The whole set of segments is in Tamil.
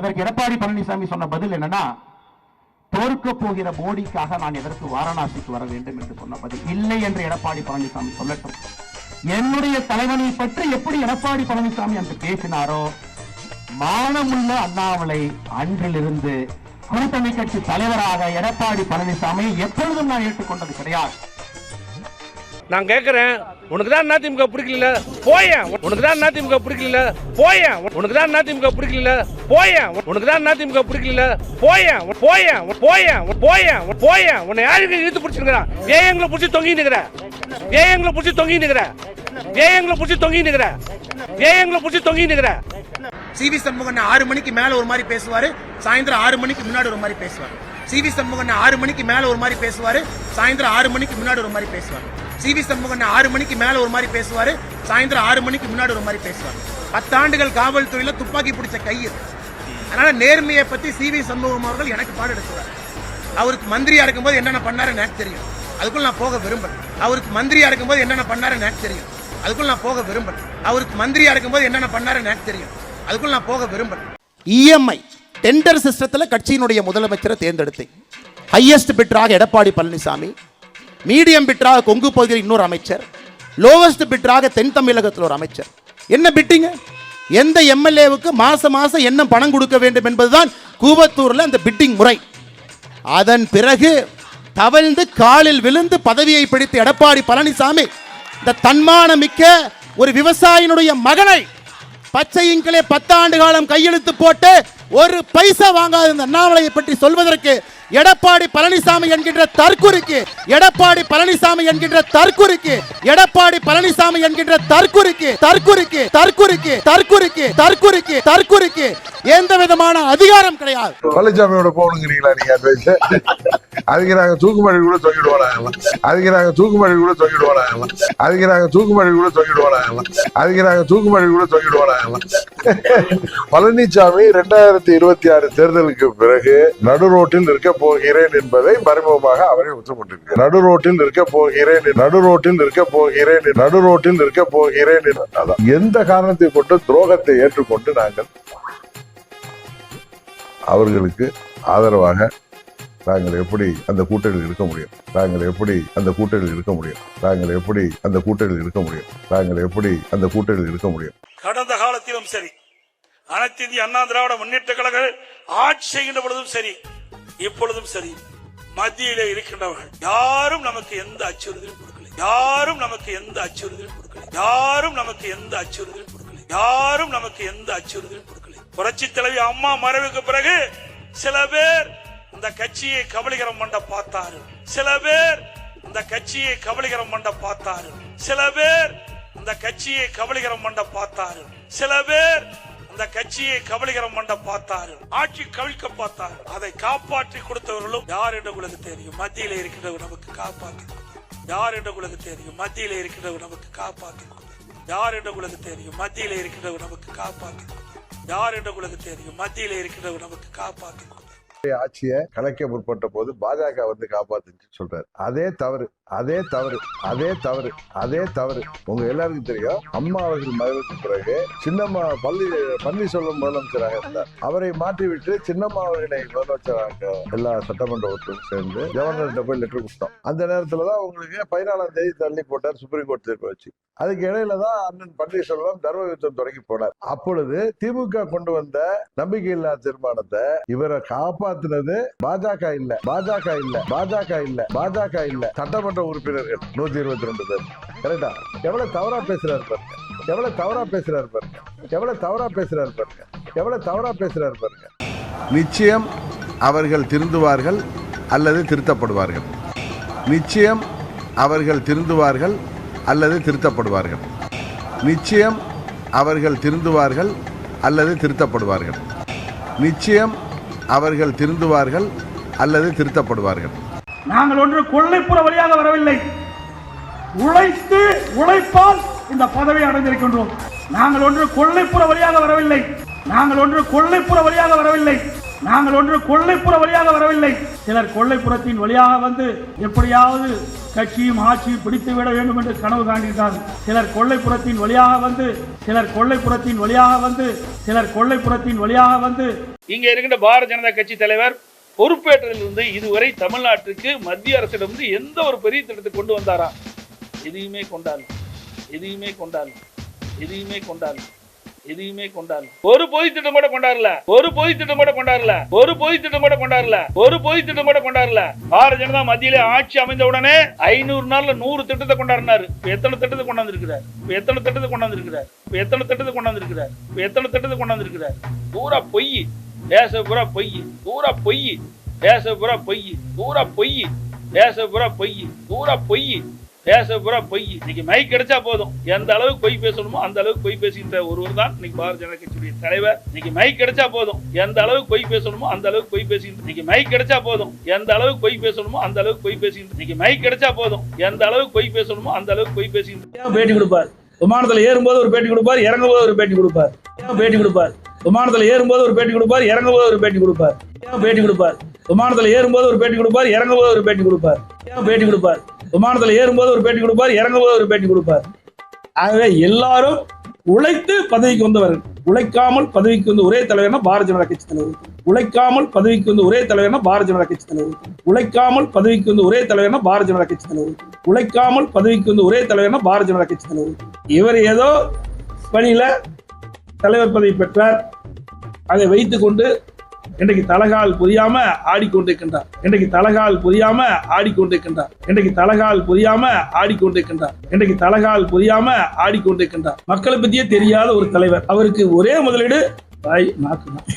அதற்கு எடப்பாடி பழனிசாமி சொன்ன பதில் என்னன்னா, தோற்க போகிற மோடிக்காக நான் எதற்கு வாரணாசிக்கு வர வேண்டும் என்று சொன்ன பதில். இல்லை என்று எடப்பாடி பழனிசாமி சொல்லட்டும். என்னுடைய தலைவனை பற்றி எப்படி எடப்பாடி பழனிசாமி அன்று பேசினாரோ, மானமுள்ள அண்ணாமலை அன்றிலிருந்து கூட்டணி கட்சி தலைவராக எடப்பாடி பழனிசாமி எப்பொழுதும் நான் ஏற்றுக்கொண்டது கிடையாது. நான் கேட்கிறேன், உனக்கு தான் அதிமுக பிடிக்கல போயேன், உனக்கு தான் அதிமுக பிடிக்கல போயேன், உனக்கு தான் அதிமுக பிடிக்கல போயேன், உனக்கு தான் அதிமுக பிடிக்கல போயேன் போயேன் போயேன் போயேன் போயேன் உன்னை யாருக்கு இழுத்து பிடிச்சிருக்கிறா? ஏன் எங்களை பிடிச்சி தொங்கி நிற்கிற? ஏன் எங்களை பிடிச்சி தொங்கி நிற்கிற? ஏன் எங்களை பிடிச்சி தொங்கி நிற்கிற? ஏன் எங்களை பிடிச்சி தொங்கி நிற்கிற? சிவி சண்முகன் 6 மணிக்கு மேல ஒரு மாதிரி பேசுவாரு, சாயந்தரம் 6 மணிக்கு முன்னாடி ஒரு மாதிரி பேசுவாரு. சிவி சண்முகன் 6 மணிக்கு மேல ஒரு மாதிரி பேசுவாரு, சாயந்தரம் 6 மணிக்கு முன்னாடி ஒரு மாதிரி பேசுவாரு. சிவி சண்முகன் 6 மணிக்கு மேல ஒரு மாதிரி பேசுவாரு, சாயந்தரம் 6 மணிக்கு முன்னாடி ஒரு மாதிரி பேசுவாரு. 10 ஆண்டுகள் காவல்துறையில துப்பாக்கி பிடிச்ச கையில். அதனால நேர்மையை பத்தி சிவி சண்முகம் அவர்கள் எனக்கு பாடம் எடுத்துவார். அவருக்கு மந்திரியா இருக்கும்போது என்னென்ன பண்ணாரு எனக்கு தெரியும், அதுக்குள்ள நான் போக விரும்பல. அவருக்கு மந்திரியா இருக்கும்போது என்னென்ன பண்ணாரு எனக்கு தெரியும், அதுக்குள்ள நான் போக விரும்பல. அவருக்கு மந்திரியா இருக்கும்போது என்னென்ன பண்ணாரு எனக்கு தெரியும், அதுக்குள்ள நான் போக விரும்பல. இஎம்ஐ டெண்டர் சிஸ்டத்துல கட்சியினுடைய முதலமைச்சரை தேர்ந்தெடுத்தேன். ஹையஸ்ட் பிட்டராக எடப்பாடி பழனிசாமி, மீடியம் பிட்டராக கொங்கு பகுதியில் இன்னொரு அமைச்சர், லோவஸ்ட் பிட்டராக தென் தமிழகத்தில் ஒரு அமைச்சர். என்ன பிட்டிங்க? எந்த எம்எல்ஏவுக்கு மாசம் மாசம் என்ன பணம் கொடுக்க வேண்டும் என்பதுதான் கூவத்தூரில் அந்த பிட்டிங் முறை. அதன் பிறகு தவழ்ந்து காலில் விழுந்து பதவியை பிடித்த எடப்பாடி பழனிசாமி இந்த தன்மானமிக்க ஒரு விவசாயினுடைய மகனை பச்சை இங்கிலே 10 ஆண்டு காலம் கையெழுத்து போட்டு ஒரு பைசா வாங்காத இந்த அண்ணாமலையை பற்றி சொல்வதற்கு எடப்பாடி பழனிசாமி என்கின்ற தற்குறிக்கு எடப்பாடி பழனிசாமி என்கின்ற தற்குறிக்கு எடப்பாடி பழனிசாமி என்கின்ற தற்குறிக்கு தற்குறிக்கு தற்குறிக்கு தற்குறிக்கு தற்குறிக்கு தற்குறிக்கு எந்த விதமான அதிகாரம் கிடையாது. பழனிசாமியோட போகணுங்கிறீங்களா நீங்க? அதுக்கு நாங்க தூக்குமடி கூட தொங்கிடுவோம், அதுக்கு நாங்க தூக்குமடி கூட தொங்கிடுவோம், அதுக்கு நாங்க தூக்குமடி கூட தொங்கிடுவோம், அதுக்கு நாங்க தூக்குமடி கூட தொங்கிடுவோம். பழனிசாமி 2026 தேர்தலுக்கு பிறகு நடு ரோட்டில் இருக்க போகிறேன் என்பதை மறைமுகமாக அவரே ஒத்துக்கொண்டிருக்கிறார். நடு ரோட்டில் இருக்க போகிறேன், நடு ரோட்டில் இருக்க போகிறேன், நடு ரோட்டில் இருக்க போகிறேன். எந்த காரணத்தை கொண்டு துரோகத்தை ஏற்றுக்கொண்டு நாங்கள் அவர்களுக்கு ஆதரவாக நாங்கள் எப்படி அந்த கூட்டணியில் இருக்க முடியும்? நாங்கள் எப்படி அந்த கூட்டணியில் இருக்க முடியும்? நாங்கள் எப்படி அந்த கூட்டணியில் இருக்க முடியும்? நாங்கள் எப்படி அந்த கூட்டணியில் இருக்க முடியும்? கடந்த காலத்திலும் சரி, அனைத்து இந்திய அண்ணா திராவிட முன்னேற்ற கழக ஆட்சி செய்கின்ற பொழுதும் சரி, இப்பொழுதும் சரி, மத்தியிலே இருக்கின்றவர்கள் யாரும் நமக்கு எந்த அச்சுறுத்தலும் கொடுக்கல, யாரும் நமக்கு எந்த அச்சுறுத்தலும் கொடுக்கல, யாரும் நமக்கு எந்த அச்சுறுத்தலும் கொடுக்கல, யாரும் நமக்கு எந்த அச்சுறுத்தலும் கொடுக்கல. புரட்சி தலைவி அம்மா மறைவுக்கு பிறகு சில பேர் இந்த கட்சியை கபலீகரம் பண்ண பார்த்தாரு, சில பேர் இந்த கட்சியை கபலீகரம் பண்ண பார்த்தாரு, சில பேர் இந்த கட்சியை கபலீகரம் பண்ண பார்த்தாரு, சில பேர் இந்த கட்சியை கபலீகரம் பண்ண பார்த்தாரு, ஆட்சி கவிழ்க்க பார்த்தாரு. அதை காப்பாற்றி கொடுத்தவர்களும் யார் என்று உங்களுக்கு தெரியும். மத்தியில இருக்கின்றவர் நமக்கு காப்பாற்றி கொடுத்தார். யார் என்று உங்களுக்கு தெரியும். மத்தியில இருக்கின்றவர் நமக்கு காப்பாற்றி கொடுத்தார். யார் என்று உங்களுக்கு தெரியும். மத்தியில இருக்கின்றவர் நமக்கு காப்பாற்றி கொடுத்தார். யார் என்று உங்களுக்கு தெரியும். மத்தியில இருக்கின்றவர் நமக்கு காப்பாற்றி கொடுத்தார். ஆட்சியை கலைக்க முற்பட்ட போது பாஜக வந்து காப்பாத்துச்சு சொல்றாரு. அதே தவறு, அதே தவறு, அதே தவறு, அதே தவறு. உங்க எல்லாருக்கும் தெரியும், அம்மா அவர்கள் மறைவுக்கு பிறகு சின்னம்மா பன்னீர்செல்வம் முதலமைச்சராக இருந்தார். அவரை மாற்றிவிட்டு சின்னம்மா அவர்களை முதலமைச்சராக எல்லா சட்டமன்ற உறுப்பினரும் சேர்ந்து கவர்னர்கிட்ட போய் லெட்டர் கொடுத்தோம். அந்த நேரத்துலதான் உங்களுக்கு 14ஆம் தேதி தள்ளி போட்டார் சுப்ரீம் கோர்ட் தீர்ப்பு வச்சு. அதுக்கு இடையில தான் அண்ணன் பன்னீர்செல்வம் தர்ம யுத்தம் தொடங்கி போனார். அப்பொழுது திமுக கொண்டு வந்த நம்பிக்கையில்லா தீர்மானத்தை இவரை காப்பாத்தினது பாஜக இல்ல, பாஜக இல்ல, பாஜக இல்ல, பாஜக இல்ல, சட்டமன்ற உறுப்பினர்கள் 122 பேர். கரெக்டா? எவ்வளவு தவறா பேசுறாரு பாருங்க, எவ்வளவு தவறா பேசுறாரு பாருங்க, எவ்வளவு தவறா பேசுறாரு பாருங்க, எவ்வளவு தவறா பேசுறாரு பாருங்க. நிச்சயம் அவர்கள் திருந்துவார்கள் அல்லது திருத்தப்படுவார்கள். நிச்சயம் அவர்கள் திருந்துவார்கள் அல்லது திருத்தப்படுவார்கள். நிச்சயம் அவர்கள் திருந்துவார்கள் அல்லது திருத்தப்படுவார்கள். நிச்சயம் அவர்கள் திருந்துவார்கள் அல்லது திருத்தப்படுவார்கள். நாங்கள் ஒன்று கொள்ளைப்புற வழியாக வரவில்லை, உழைத்து உழைப்பால் இந்த பதவியை அடைந்திருக்கின்றோம். நாங்கள் ஒன்று கொள்ளைப்புற வழியாக வரவில்லை, நாங்கள் ஒன்று கொள்ளைப்புற வழியாக வரவில்லை, நாங்கள் ஒன்று கொள்ளைப்புற வழியாக வரவில்லை. சிலர் கொள்ளைப்புறத்தின் வழியாக வந்து எப்படியாவது கட்சியும் ஆட்சியும் பிடித்து விட வேண்டும் என்று கனவு காண்கிறார்கள். சிலர் கொள்ளைப்புறத்தின் வழியாக வந்து இங்க இருக்கின்ற பாரதிய ஜனதா கட்சி தலைவர் பொறுப்பேற்றதிலிருந்து இதுவரை தமிழ்நாட்டுக்கு மத்திய அரசிடமிருந்து எந்த ஒரு பெரிய திட்டத்தை கொண்டு வந்தாரா? எதையுமே கொண்டாடல. ஒரு பொது திட்டம் கூட கொண்டாடல. பாரதிய ஜனதா மத்தியிலே ஆட்சி அமைந்த உடனே 500 நாள்ல 100 திட்டத்தை கொண்டாடினாரு. எத்தனை திட்டத்தை கொண்டாந்துருக்கிறார்? பூரா பொய், பேச பூரா பொய், இன்னைக்கு மைக் கிடைச்சா போதும், எந்த அளவுக்கு பொய் பேசணுமோ அந்த அளவுக்கு பொய் பேசுகின்ற ஒருவர் தான் இன்னைக்கு பாரதிய ஜனதா கட்சியுடைய தலைவர். இன்னைக்கு மைக் கிடைச்சா போதும், எந்த அளவுக்கு பொய் பேசணுமோ அந்த அளவுக்கு பொய் பேசுகின்ற இன்னைக்கு மைக் கிடைச்சா போதும், எந்த அளவுக்கு பொய் பேசணுமோ அந்த அளவுக்கு பொய் பேசுகின்ற பேட்டி கொடுப்பார். விமானத்தில் ஏறும்போது ஒரு பேட்டி கொடுப்பார், இறங்கும்போது ஒரு பேட்டி கொடுப்பார். விமானத்தில் ஏறும்போது ஒரு பேட்டி கொடுப்பார், இறங்கும்போது ஒரு பேட்டி கொடுப்பார். விமானத்தில் ஏறும்போது ஒரு பேட்டி கொடுப்பார், இறங்கும்போது ஒரு பேட்டி கொடுப்பார். ஆகவே எல்லாரும் உழைத்து பதவிக்கு வந்தவர்கள். உழைக்காமல் பதவிக்கு வந்த ஒரே தலைவர்னா பாரதிய ஜனதா கட்சி தலைவர். உழைக்காமல் பதவிக்கு வந்த ஒரே தலைவர்னா பாரதிய ஜனதா கட்சி தலைவர். இவர் ஏதோ பணியில தலைவர் பதவி பெற்றார். அதை வைத்துக் கொண்டு இன்றைக்கு தலகால் புரியாம ஆடிக்கொண்டிருக்கின்றார். மக்களை பத்தியே தெரியாத ஒரு தலைவர். அவருக்கு ஒரே முதலீடு வாய் நாக்குதான்.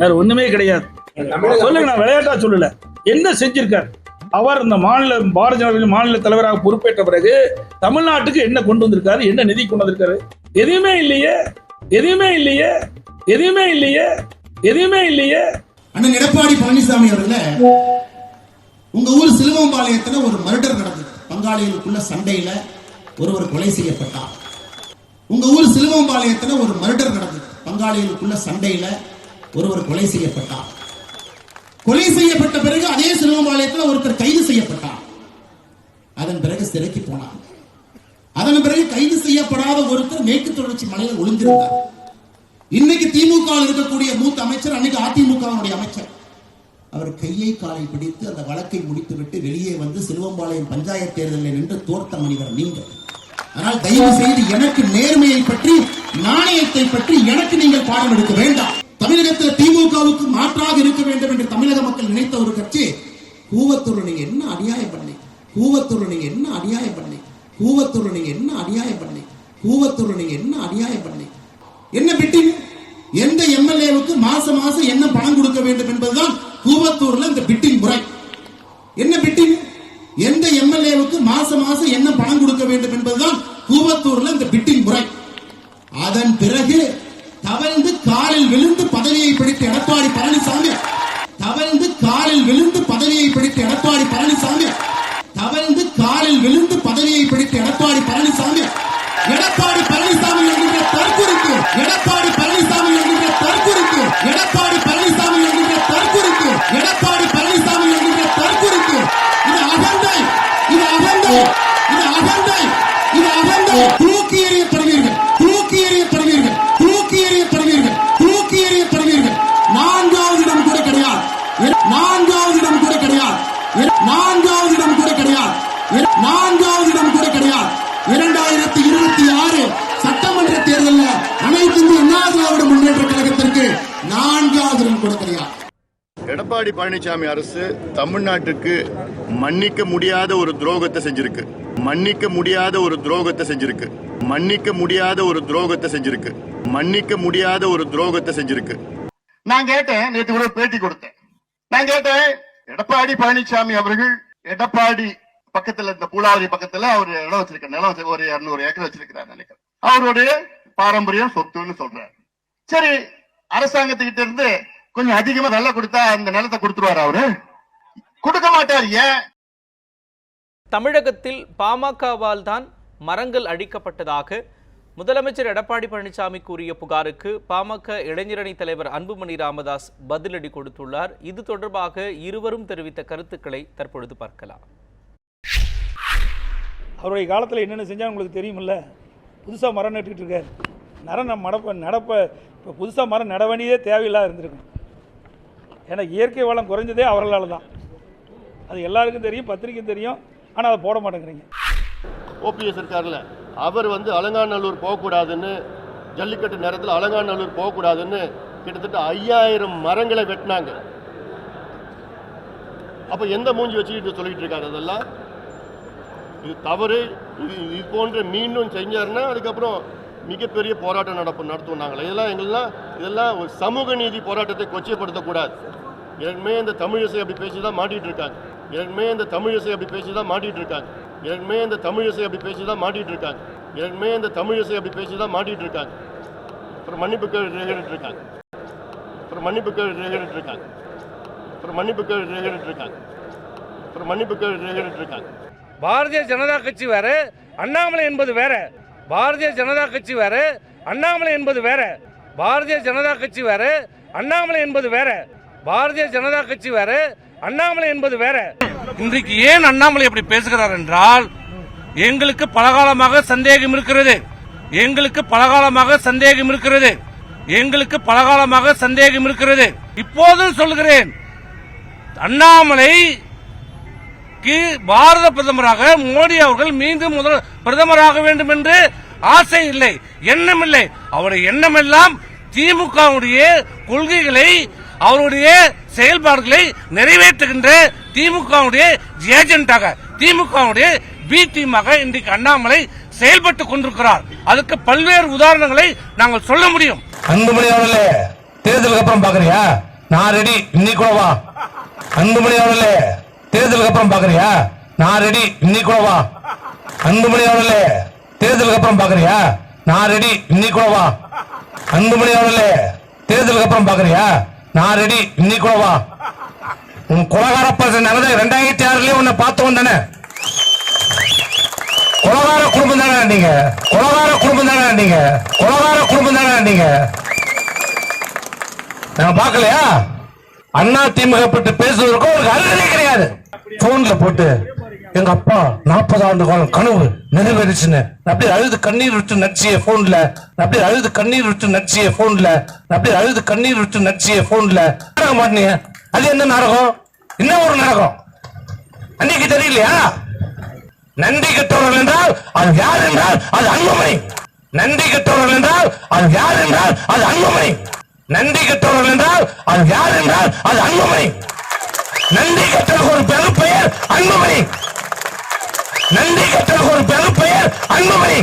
வேற ஒண்ணுமே கிடையாது. சொல்லுங்க, நான் விளையாட்டா சொல்லல. என்ன செஞ்சிருக்கார் அவர்? இந்த பாரதிய ஜனதா மாநில தலைவராக பொறுப்பேற்ற பிறகு தமிழ்நாட்டுக்கு என்ன கொண்டு வந்திருக்காரு? என்ன நிதி கொண்டு வந்திருக்காரு? எதுவுமே இல்லையே. அண்ணன் எடப்பாடி பழனிசாமி அவர்களே, உங்க ஊர் சிலுவம்பாளையத்துல ஒரு மர்டர் நடந்தது. பங்காளிகளுக்குள்ள சண்டையில ஒருவர் கொலை செய்யப்பட்டார். கொலை செய்யப்பட்ட பிறகு அதே சிலுவம்பாளையத்தில் ஒருத்தர் கைது செய்யப்பட்டார். அதன் பிறகு சிறைக்கு போனார். அதன் பிறகு கைது செய்யப்படாத ஒருத்தர் மேற்கு தொடர்ச்சி மலையில் ஒளிந்திருந்தார். இன்னைக்கு திமுக இருக்கக்கூடிய மூத்த அமைச்சர், அன்னைக்கு அதிமுக அமைச்சர், அவர் கையை காலை பிடித்து அந்த வழக்கை முடித்துவிட்டு வெளியே வந்து சிலுவம்பாளையம் பஞ்சாயத்து தேர்தலில் நின்று தோற்ற மனிதர் நீங்கள். ஆனால் தயவு செய்து எனக்கு நேர்மையை பற்றி, நாணயத்தை பற்றி எனக்கு நீங்கள் பாடம் எடுக்க வேண்டாம். தமிழகத்தில் திமுகவுக்கு மாற்றாக இருக்க வேண்டும் என்று தமிழக மக்கள் நினைத்த ஒரு கட்சி கூவத்தூர் நீங்க என்ன அநியாயம் பண்ணி, என்ன பிட்டிங்? எந்த எம்எல்ஏவுக்கு மாசம் என்ன பணம் கொடுக்க வேண்டும் என்பதுதான் கூவத்தூர்ல இந்த பிட்டிங் முறை. என்ன பிட்டிங்? எந்த எம்எல்ஏவுக்கு மாசம் என்ன பணம் கொடுக்க வேண்டும் என்பதுதான் கூவத்தூர்ல இந்த பிட்டிங் முறை. அதன் பிறகு தவழ்ந்து காலில் விழுந்து பதவியை பிடித்த எடப்பாடி பழனிசாமி, என்கின்ற தற்குறிக்கு, இது அகந்தை. தூக்கி எறியப்படுவீர்கள். நான்காவது இடம் கூட கிடையாது. 2026 சட்டமன்ற தேர்தலில் அனைத்து இந்திய அண்ணா திராவிட முன்னேற்ற கழகத்திற்கு 4வது இடம் கூட கிடையாது. எடப்பாடி பழனிசாமி அரசு தமிழ்நாட்டுக்கு மன்னிக்க முடியாத ஒரு துரோகத்தை செஞ்சிருக்கு. நான் கேட்டேன், நேற்று கூட பேட்டி கொடுத்தேன். நான் கேட்டேன், எடப்பாடி பழனிசாமி அவர்கள் எடப்பாடி பக்கத்துல, இந்த பூலாவதி பக்கத்துல அவர் இடம் வச்சிருக்க நிலம் ஒரு 200 ஏக்கர் வச்சிருக்கிறார் நினைக்கிறேன். அவருடைய பாரம்பரியம் சொத்துன்னு சொல்றாரு. சரி, அரசாங்கத்துக்கிட்ட இருந்து கொஞ்சம் அதிகமா வெள்ள கொடுத்தா அந்த நிலத்தை கொடுத்துருவாரு? அவரு கொடுக்க மாட்டார். ஏன்? தமிழகத்தில் பாமகவால் தான் மரங்கள் அழிக்கப்பட்டதாக முதலமைச்சர் எடப்பாடி பழனிசாமி கூறிய புகாருக்கு பாமக இளைஞரணி தலைவர் அன்புமணி ராமதாஸ் பதிலடி கொடுத்துள்ளார். இது தொடர்பாக இருவரும் தெரிவித்த கருத்துக்களை தற்பொழுது பார்க்கலாம். அவருடைய காலத்தில் என்னென்ன செஞ்சால் உங்களுக்கு தெரியுமில்ல. புதுசாக மரம் நட்டுக்கிட்டு இருக்கார். இப்போ புதுசாக மரம் நட வேண்டியதே தேவையில்லாத இருந்திருக்கும். ஏன்னா இயற்கை வளம் குறைஞ்சதே அவர்களால் தான். அது எல்லாருக்கும் தெரியும், பத்திரிக்கையும் தெரியும். ஆனால் அதை போட மாட்டேங்கிறீங்க. ஓபிஎஸ் இருக்கார்ல, அவர் அலங்காநல்லூர் போகக்கூடாதுன்னு, ஜல்லிக்கட்டு நேரத்தில் அலங்காநல்லூர் போகக்கூடாதுன்னு கிட்டத்தட்ட 5000 மரங்களை வெட்டினாங்க. அப்போ எந்த மூஞ்சி வச்சுக்கிட்டு சொல்லிட்டு இருக்காரு? அதெல்லாம் இது தவறு. இது போன்ற மீண்டும் செஞ்சாருன்னா அதுக்கப்புறம் மிகப்பெரிய போராட்டம் நடத்துவோம் நாங்கள். இதெல்லாம் ஒரு சமூக நீதி போராட்டத்தை கொச்சைப்படுத்தக்கூடாது. ஏற்கனவே இந்த தமிழிசை அப்படி பேசி தான் மாட்டிட்டு இருக்காங்க. அப்புறம் மன்னிப்பு கேட்டு இருக்காங்க. பாரதிய ஜனதா கட்சி வேற, அண்ணாமலை என்பது வேற. பாரதிய ஜனதா கட்சி வேற, அண்ணாமலை என்பது வேற. பாரதிய ஜனதா கட்சி வேற, அண்ணாமலை என்பது வேற. பாரதிய ஜனதா கட்சி வேற, அண்ணாமலை என்பது வேற. இன்றைக்கு ஏன் அண்ணாமலை அப்படி பேசுகிறார் என்றால், எங்களுக்கு பலகாலமாக சந்தேகம் இருக்கிறது. இப்போதும் சொல்கிறேன், அண்ணாமலை பாரத பிரதமராக மோடி அவர்கள் மீண்டும் பிரதமராக வேண்டும் என்று ஆசை இல்லை, எண்ணம் இல்லை. அவருடைய எண்ணமெல்லாம் திமுகவுடைய கொள்கைகளை, அவருடைய செயல்பாடுகளை நிறைவேற்றுகின்ற திமுகவுடைய ஏஜென்டாக, திமுகவுடைய பி டீமாக இன்றைக்கு அண்ணாமலை செயல்பட்டுக் கொண்டிருக்கிறார். அதுக்கு பல்வேறு உதாரணங்களை நாங்கள் சொல்ல முடியும். அன்புமணி அவர்களே, தேர்தலுக்கு அப்புறம் பாக்குறியா? நான் ரெடி, இன்னைக்கு கூட வா. அன்புமணி அவர்களே, தேர்தலுக்கு அப்புறம் பாக்குறியா? நான் ரெடி, இன்னைக்கு கூட வா. அன்புமணி அவர்களே, தேர்தலுக்கு அப்புறம் பாக்குறியா? நான் ரெடி, இன்னைக்கு கூட வா. அன்புமணி அவர்களே, தேர்தலுக்கு அப்புறம் பாக்குறியா? நான் ரெடி, இன்னைக்கு கூட வா. உன் கொலகார பசங்க 2006 உன்னை பார்த்து வந்தானே. கொலகார குடும்பம் தானே நீங்க. நான் பார்க்கலையா? அண்ணா திமுக பற்றி பேசுவதற்கும் ஒரு அருகதை கிடையாது. போன்ல போட்டு எங்க அப்பா 40 ஆண்டு காலம் கனவு நிறைவேறிச்சுன்னு அப்படியே அழுது கண்ணீர் விட்டு நடிச்சிய போன்ல மாட்டீங்க. அது என்ன நாடகம்? என்ன ஒரு நாடகம்? அன்னைக்கு தெரியலையா? நன்றி கெட்டவர்கள் என்றால் அது யார் என்றால் அது அன்புமணி. நன்றி கெட்டவர்கள் என்றால் அது யார் என்றால் அது அன்புமணி. நன்றி கெட்டவர்கள் என்றால் அது யார் என்றால் அது அன்புமணி. நன்றி கெட்டவர்கள் ஒரு பெரும் பெயர் அன்புமணி. நன்றி கெட்டவர்கள் ஒரு பெரும் பெயர் அன்புமணி.